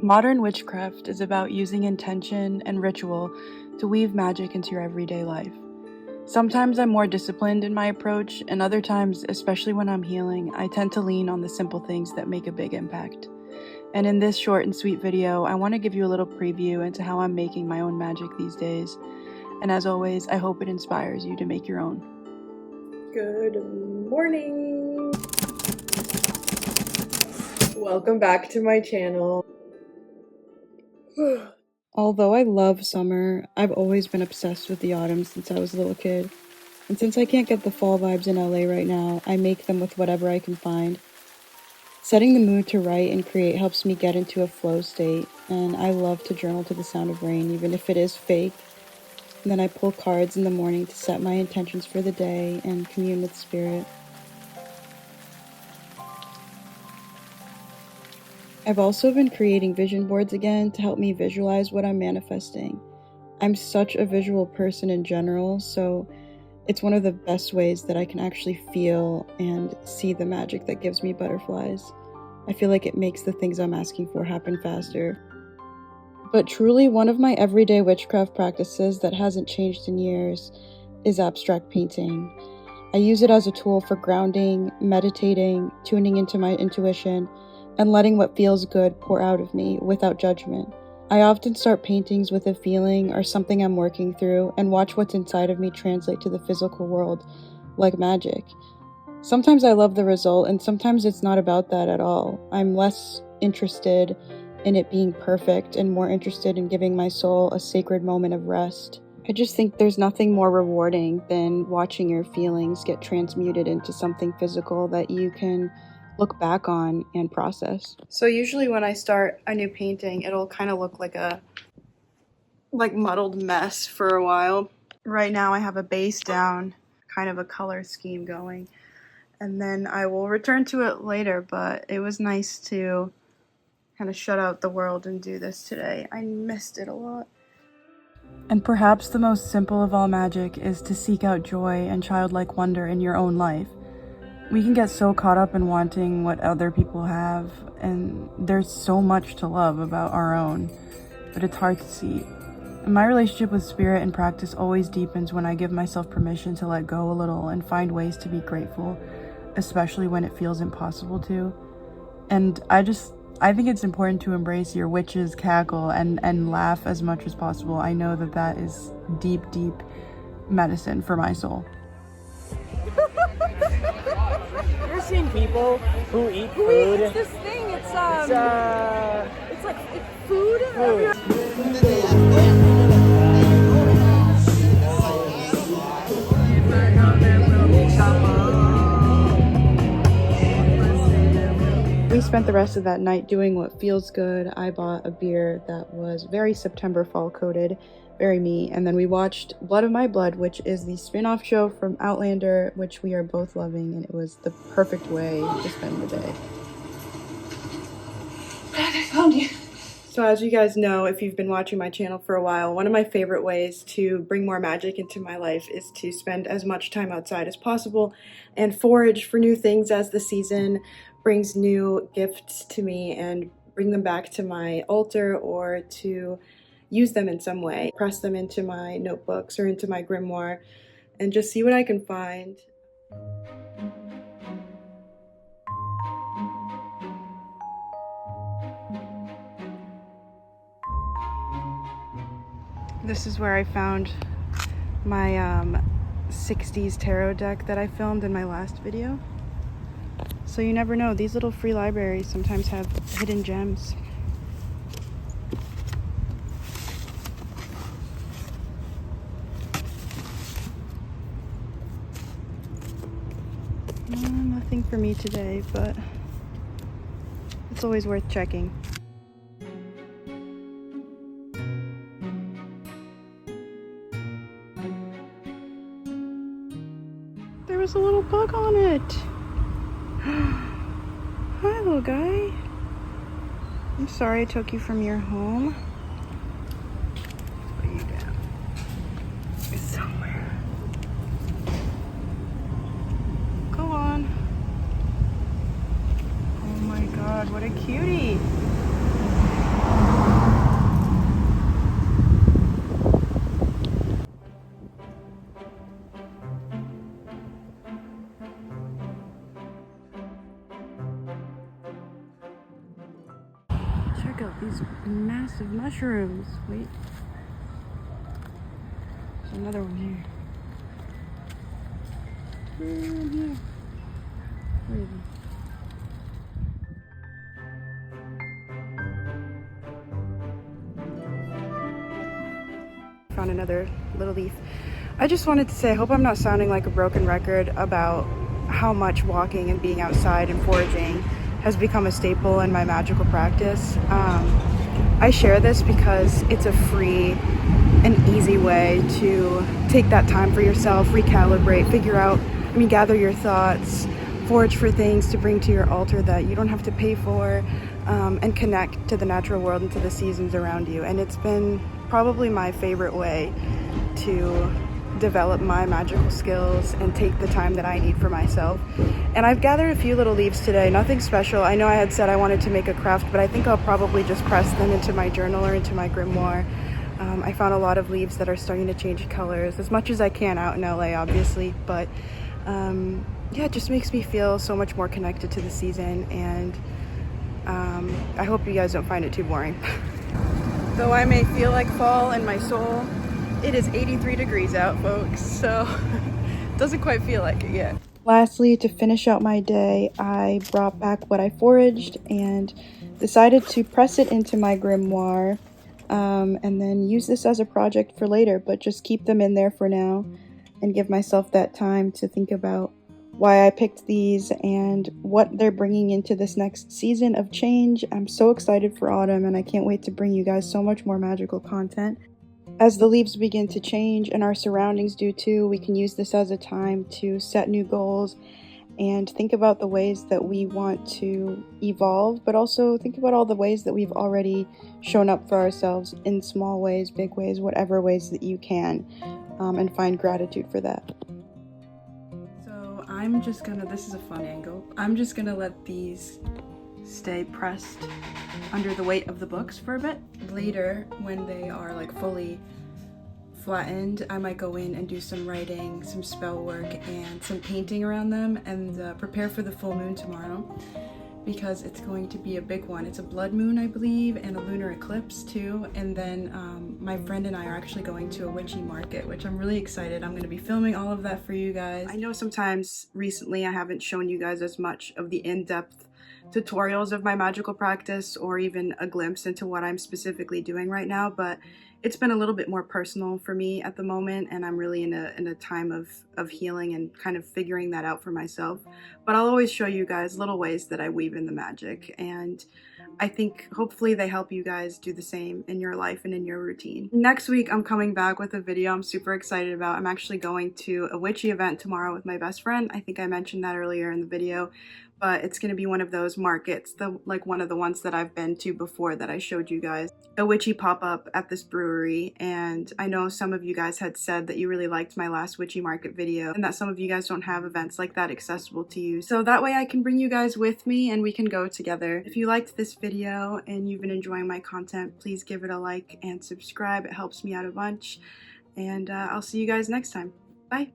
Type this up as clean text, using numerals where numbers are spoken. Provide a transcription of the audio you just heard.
Modern witchcraft is about using intention and ritual to weave magic into your everyday life. Sometimes I'm more disciplined in my approach, and other times, especially when I'm healing, I tend to lean on the simple things that make a big impact. And in this short and sweet video, I want to give you a little preview into how I'm making my own magic these days. And as always, I hope it inspires you to make your own. Good morning! Welcome back to my channel. Although I love summer, I've always been obsessed with the autumn since I was a little kid. And since I can't get the fall vibes in LA right now, I make them with whatever I can find. Setting the mood to write and create helps me get into a flow state, and I love to journal to the sound of rain, even if it is fake. And then I pull cards in the morning to set my intentions for the day and commune with spirit. I've also been creating vision boards again to help me visualize what I'm manifesting. I'm such a visual person in general, so it's one of the best ways that I can actually feel and see the magic that gives me butterflies. I feel like it makes the things I'm asking for happen faster. But truly, one of my everyday witchcraft practices that hasn't changed in years is abstract painting. I use it as a tool for grounding, meditating, tuning into my intuition, and letting what feels good pour out of me without judgment. I often start paintings with a feeling or something I'm working through and watch what's inside of me translate to the physical world, like magic. Sometimes I love the result, and sometimes it's not about that at all. I'm less interested in it being perfect and more interested in giving my soul a sacred moment of rest. I just think there's nothing more rewarding than watching your feelings get transmuted into something physical that you can look back on and process. So usually when I start a new painting, it'll kind of look like a muddled mess for a while. Right now I have a base down, kind of a color scheme going, and then I will return to it later, but it was nice to kind of shut out the world and do this today. I missed it a lot. And perhaps the most simple of all magic is to seek out joy and childlike wonder in your own life. We can get so caught up in wanting what other people have, and there's so much to love about our own, but it's hard to see. And my relationship with spirit and practice always deepens when I give myself permission to let go a little and find ways to be grateful, especially when it feels impossible to. And I think it's important to embrace your witch's cackle and laugh as much as possible. I know that is deep, deep medicine for my soul. Seen people who eat food. It's this thing. It's like food. We spent the rest of that night doing what feels good. I bought a beer that was very September fall coated, very me, and then we watched Blood of My Blood, which is the spin-off show from Outlander, which we are both loving, and it was the perfect way to spend the day. God, I found you. So as you guys know, if you've been watching my channel for a while, one of my favorite ways to bring more magic into my life is to spend as much time outside as possible and forage for new things as the season brings new gifts to me and bring them back to my altar or to use them in some way, press them into my notebooks or into my grimoire, and just see what I can find. This is where I found my 60s tarot deck that I filmed in my last video. So you never know, these little free libraries sometimes have hidden gems. Nothing for me today, but it's always worth checking. There was a little bug on it. Hi, little guy. I'm sorry I took you from your home. Put you down. It's somewhere. Go on. Oh my god, what a cutie. check out these massive mushrooms. Wait. There's another one here. Where is he? Found another little leaf. I just wanted to say, I hope I'm not sounding like a broken record about how much walking and being outside and foraging has become a staple in my magical practice. I share this because it's a free and easy way to take that time for yourself, recalibrate, figure out, gather your thoughts, forage for things to bring to your altar that you don't have to pay for, and connect to the natural world and to the seasons around you. And it's been probably my favorite way to develop my magical skills and take the time that I need for myself. And I've gathered a few little leaves today, nothing special. I know I had said I wanted to make a craft, but I think I'll probably just press them into my journal or into my grimoire. I found a lot of leaves that are starting to change colors as much as I can out in LA, obviously, but yeah, it just makes me feel so much more connected to the season, and I hope you guys don't find it too boring. Though I may feel like fall in my soul, it is 83 degrees out, folks, so it doesn't quite feel like it yet. Lastly, to finish out my day, I brought back what I foraged and decided to press it into my grimoire, and then use this as a project for later, but just keep them in there for now and give myself that time to think about why I picked these and what they're bringing into this next season of change. I'm so excited for autumn, and I can't wait to bring you guys so much more magical content. As the leaves begin to change and our surroundings do too, we can use this as a time to set new goals and think about the ways that we want to evolve, but also think about all the ways that we've already shown up for ourselves in small ways, big ways, whatever ways that you can, and find gratitude for that. So I'm just gonna, this is a fun angle, I'm just gonna let these stay pressed under the weight of the books for a bit. Later, when they are like fully flattened, I might go in and do some writing, some spell work, and some painting around them, and prepare for the full moon tomorrow, because it's going to be a big one. It's a blood moon, I believe, and a lunar eclipse too. And then my friend and I are actually going to a witchy market, which I'm really excited. I'm going to be filming all of that for you guys. I know sometimes recently I haven't shown you guys as much of the in-depth tutorials of my magical practice, or even a glimpse into what I'm specifically doing right now, but it's been a little bit more personal for me at the moment, and I'm really in a time of healing and kind of figuring that out for myself. But I'll always show you guys little ways that I weave in the magic, and I think hopefully they help you guys do the same in your life and in your routine. Next week, I'm coming back with a video I'm super excited about. I'm actually going to a witchy event tomorrow with my best friend. I think I mentioned that earlier in the video, but it's going to be one of those markets, like one of the ones that I've been to before that I showed you guys. A witchy pop-up at this brewery, and I know some of you guys had said that you really liked my last witchy market video, and that some of you guys don't have events like that accessible to you. So that way I can bring you guys with me and we can go together. If you liked this video and you've been enjoying my content, please give it a like and subscribe. It helps me out a bunch, and I'll see you guys next time. Bye!